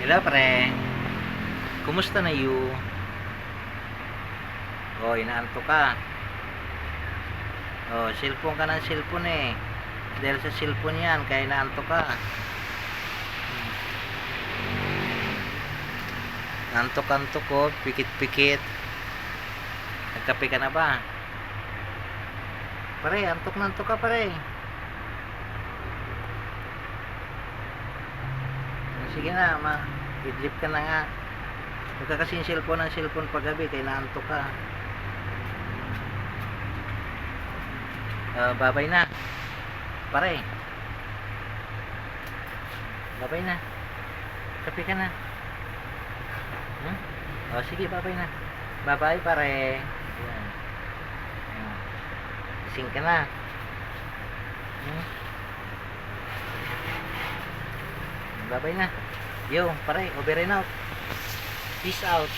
Hello, pre. Kumusta na you? Oh, inaantok ka. Oh, cellphone ka ng cellphone eh. Dahil sa cellphone yan, kaya inaantok ka. Antok-antok ko, pikit-pikit. Nagkape ka na ba? Pare, antok na antok ka, pare. Sige na, idlip ka na nga. Huwag ka kasing cellphone ng cellphone paggabi, kaya naantok ka. Babay na. Pare. Babay na. Kape ka na. Sige, babay na. Babay, pare. Ayan. Gising ka na. Babay na. Yo, pare, over and out. Peace out.